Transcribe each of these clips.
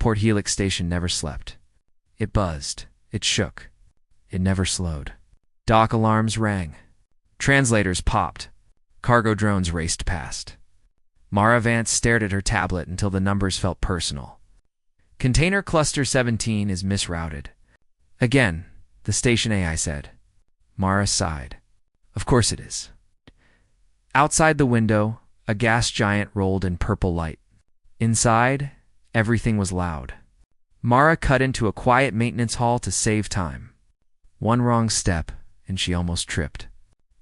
Port Helix station never slept. It buzzed. It shook. It never slowed. Dock alarms rang. Translators popped. Cargo drones raced past. Mara Vance stared at her tablet until the numbers felt personal. Container Cluster 17 is misrouted. Again, the station AI said. Mara sighed. Of course it is. Outside the window, a gas giant rolled in purple light. Inside, everything was loud. Mara cut into a quiet maintenance hall to save time. One wrong step, and she almost tripped.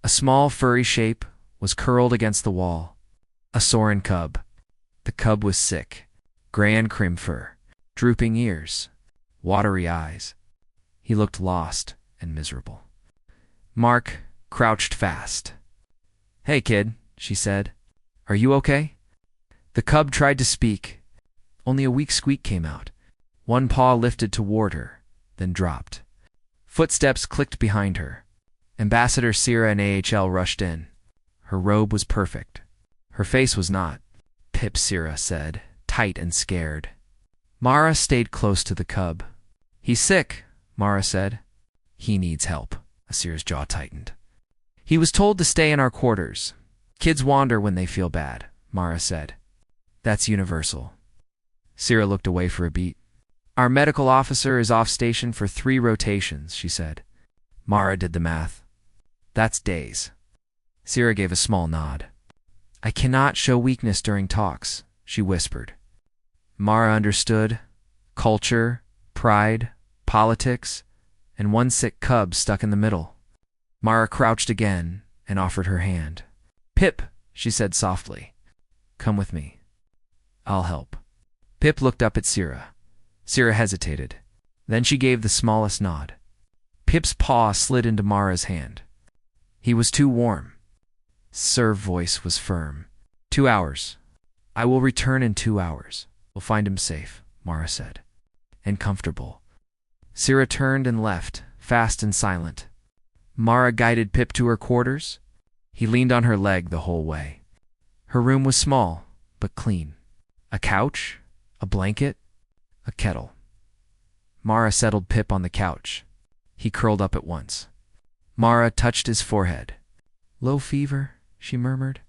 A small furry shape was curled against the wall. A Soren cub. The cub was sick. Gray and cream fur. Drooping ears. Watery eyes. He looked lost and miserable. Mark crouched fast. "Hey, kid," she said. "Are you okay?" The cub tried to speak. Only a weak squeak came out. One paw lifted toward her, then dropped. Footsteps clicked behind her. Ambassador Sierra and AHL rushed in. Her robe was perfect. Her face was not. "Pip," Sierra said, tight and scared. Mara stayed close to the cub. "He's sick," Mara said. "He needs help." Sierra's jaw tightened. "He was told to stay in our quarters. Kids wander when they feel bad," Mara said. "That's universal." Sierra looked away for a beat. "Our medical officer is off station for 3 rotations," she said. Mara did the math. "That's days." Sierra gave a small nod. "I cannot show weakness during talks," she whispered. Mara understood. Culture, pride, politics, and one sick cub stuck in the middle. Mara crouched again and offered her hand. "Pip," she said softly. "Come with me. I'll help." Pip looked up at Sierra. Sierra hesitated. Then she gave the smallest nod. Pip's paw slid into Mara's hand. He was too warm. Sir's voice was firm. 2 hours. I will return in 2 hours. We'll find him safe, Mara said. And comfortable. Sierra turned and left, fast and silent. Mara guided Pip to her quarters. He leaned on her leg the whole way. Her room was small, but clean. A couch, a blanket, a kettle. Mara settled Pip on the couch. He curled up at once. Mara touched his forehead. "Low fever," she murmured.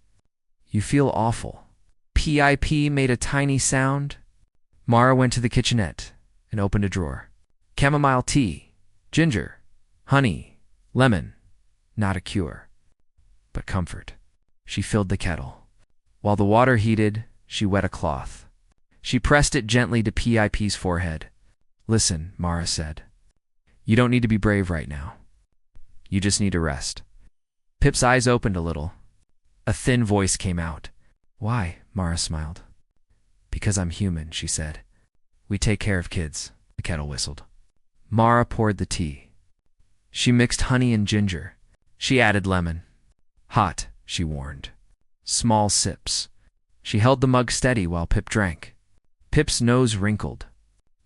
"You feel awful." Pip made a tiny sound. Mara went to the kitchenette and opened a drawer. Chamomile tea, ginger, honey, lemon. Not a cure, but comfort. She filled the kettle. While the water heated, she wet a cloth. She pressed it gently to Pip's forehead. "Listen," Mara said. "You don't need to be brave right now. You just need to rest." Pip's eyes opened a little. A thin voice came out. "Why?" Mara smiled. "Because I'm human," she said. "We take care of kids." The kettle whistled. Mara poured the tea. She mixed honey and ginger. She added lemon. "Hot," she warned. Small sips. She held the mug steady while Pip drank. Pip's nose wrinkled.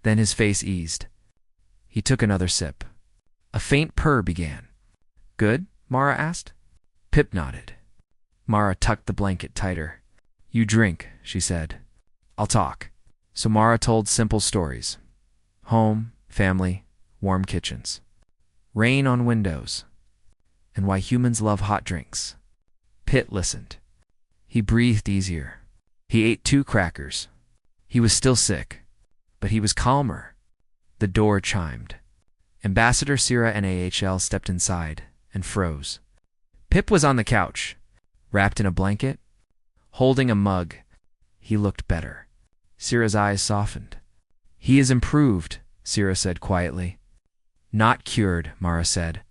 Then his face eased. He took another sip. A faint purr began. "Good?" Mara asked. Pip nodded. Mara tucked the blanket tighter. "You drink," she said. "I'll talk." So Mara told simple stories. Home, family, warm kitchens. Rain on windows. And why humans love hot drinks. Pip listened. He breathed easier. He ate 2 crackers. He was still sick, but he was calmer. The door chimed. Ambassador Sierra and AHL stepped inside and froze. Pip was on the couch, wrapped in a blanket, holding a mug. He looked better. Sierra's eyes softened. "He is improved," Sierra said quietly. "Not cured," Mara said.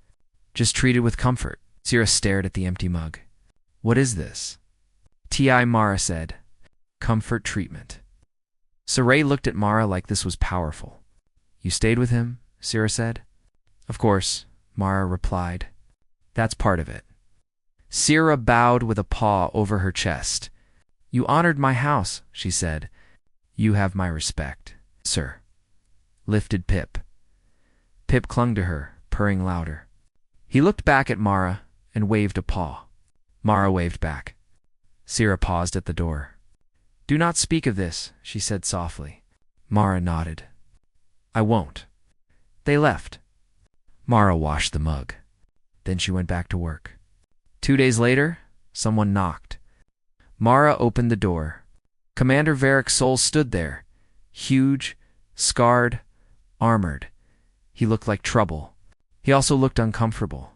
"Just treated with comfort." Sierra stared at the empty mug. "What is this?" Mara said. "Comfort treatment." Saray looked at Mara like this was powerful. "You stayed with him?" Sierra said. "Of course," Mara replied. "That's part of it." Sierra bowed with a paw over her chest. "You honored my house," she said. "You have my respect, sir." Lifted Pip. Pip clung to her, purring louder. He looked back at Mara and waved a paw. Mara waved back. Sierra paused at the door. "Do not speak of this," she said softly. Mara nodded. I won't. They left. Mara washed the mug. Then she went back to work. 2 days later, someone knocked. Mara opened the door. Commander Varric Sol stood there, huge, scarred, armored. He looked like trouble. He also looked uncomfortable.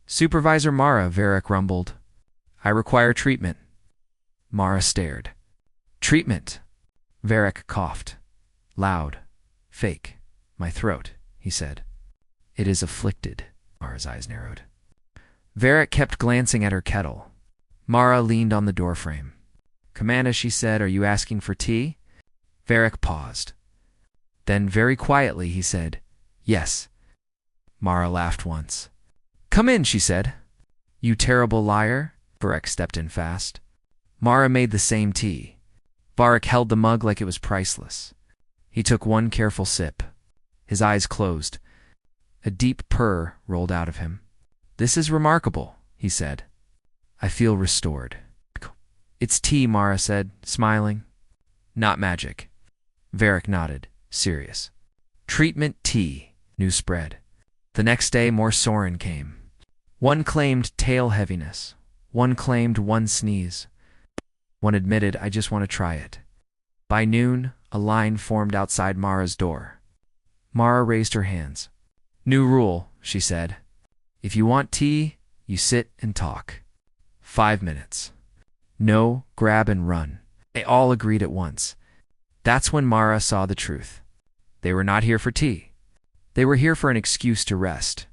Supervisor Mara, Varric rumbled. I require treatment. Mara stared. Treatment. Varric coughed. Loud. Fake. My throat, he said. It is afflicted. Mara's eyes narrowed. Varric kept glancing at her kettle. Mara leaned on the doorframe. Commander, she said, are you asking for tea? Varric paused. Then very quietly he said, yes. Mara laughed once. Come in, she said. You terrible liar. Varric stepped in fast. Mara made the same tea. Varric held the mug like it was priceless. He took one careful sip. His eyes closed. A deep purr rolled out of him. This is remarkable, he said. I feel restored. It's tea, Mara said, smiling. Not magic. Varric nodded, serious. Treatment tea. News spread. The next day, more Soren came. One claimed tail heaviness. One claimed one sneeze. One admitted, I just want to try it. By noon, a line formed outside Mara's door. Mara raised her hands. New rule, she said. If you want tea, you sit and talk. 5 minutes. No, grab and run. They all agreed at once. That's when Mara saw the truth. They were not here for tea. They were here for an excuse to rest.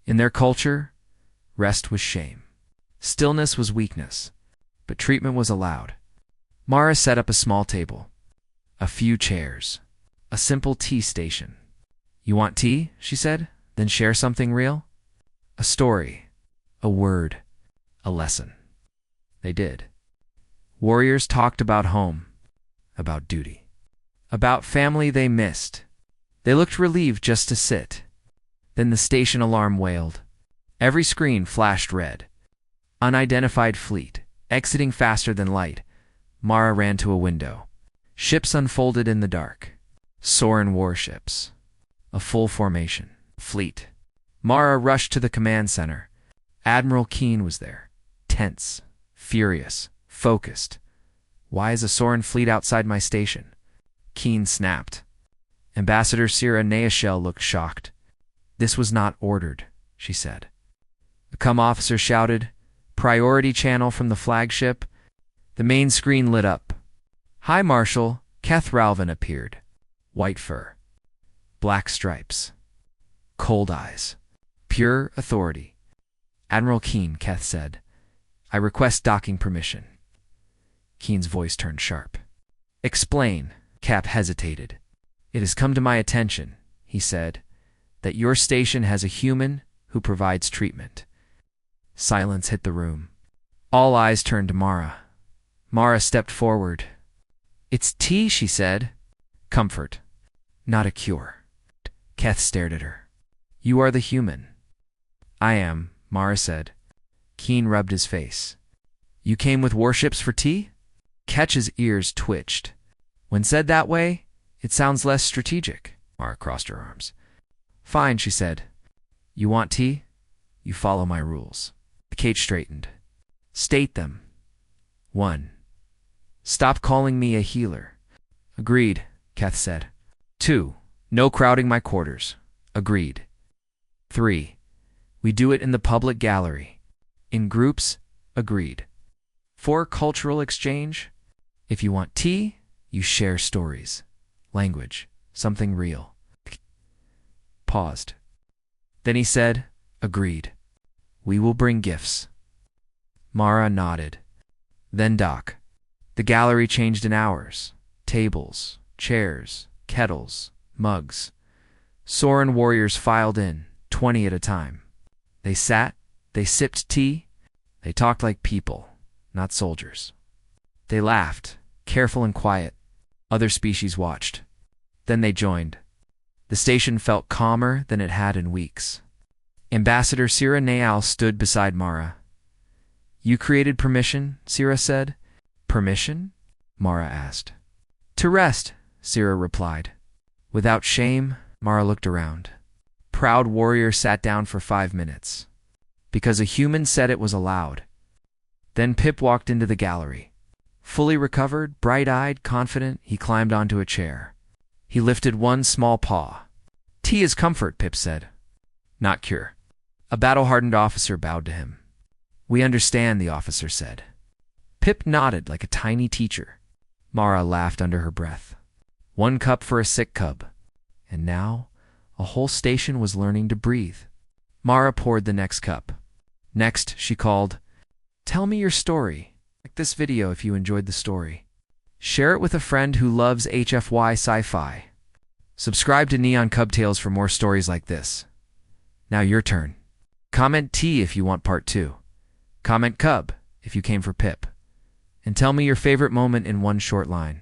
In their culture, rest was shame. Stillness was weakness. But treatment was allowed. Mara set up a small table. A few chairs. A simple tea station. You want tea? She said. Then share something real? A story. A word. A lesson. They did. Warriors talked about home. About duty. About family they missed. They looked relieved just to sit. Then the station alarm wailed. Every screen flashed red. Unidentified fleet. Exiting faster than light. Mara ran to a window. Ships unfolded in the dark. Soren warships. A full formation. Fleet. Mara rushed to the command center. Admiral Keen was there. Tense. Furious. Focused. Why is a Soren fleet outside my station? Keen snapped. Ambassador Sira Neashel looked shocked. This was not ordered, she said. A cum officer shouted, Priority channel from the flagship. The main screen lit up. High Marshal Keth Ralvin appeared. White fur. Black stripes. Cold eyes. Pure authority. Admiral Keen, Keth said. I request docking permission. Keen's voice turned sharp. Explain. Cap hesitated. It has come to my attention, he said, that your station has a human who provides treatment. Silence hit the room. All eyes turned to Mara. Mara stepped forward. It's tea, she said. Comfort, not a cure. Keth stared at her. You are the human. I am, Mara said. Keen rubbed his face. You came with warships for tea? Ketch's ears twitched. When said that way, it sounds less strategic. Mara crossed her arms. Fine, she said. You want tea? You follow my rules. Kate straightened. State them. 1. Stop calling me a healer. Agreed, Keth said. 2. No crowding my quarters. Agreed. 3. We do it in the public gallery. In groups. Agreed. 4. Cultural exchange. If you want tea, you share stories. Language. Something real. Paused. Then he said, Agreed. We will bring gifts. Mara nodded. Then dock. The gallery changed in hours. Tables, chairs, kettles, mugs. Soren warriors filed in, 20 at a time. They sat, they sipped tea, they talked like people, not soldiers. They laughed, careful and quiet. Other species watched. Then they joined. The station felt calmer than it had in weeks. Ambassador Sira Naal stood beside Mara. You created permission, Sira said. Permission? Mara asked. To rest, Syrah replied. Without shame, Mara looked around. Proud warrior sat down for 5 minutes. Because a human said it was allowed. Then Pip walked into the gallery. Fully recovered, bright-eyed, confident, he climbed onto a chair. He lifted one small paw. Tea is comfort, Pip said. Not cure. A battle-hardened officer bowed to him. We understand, the officer said. Pip nodded like a tiny teacher. Mara laughed under her breath. 1 cup for a sick cub. And now, a whole station was learning to breathe. Mara poured the next cup. Next, she called, Tell me your story. Like this video if you enjoyed the story. Share it with a friend who loves HFY Sci-Fi. Subscribe to Neon Cub Tales for more stories like this. Now your turn. Comment T if you want part 2. Comment Cub if you came for Pip. And tell me your favorite moment in one short line.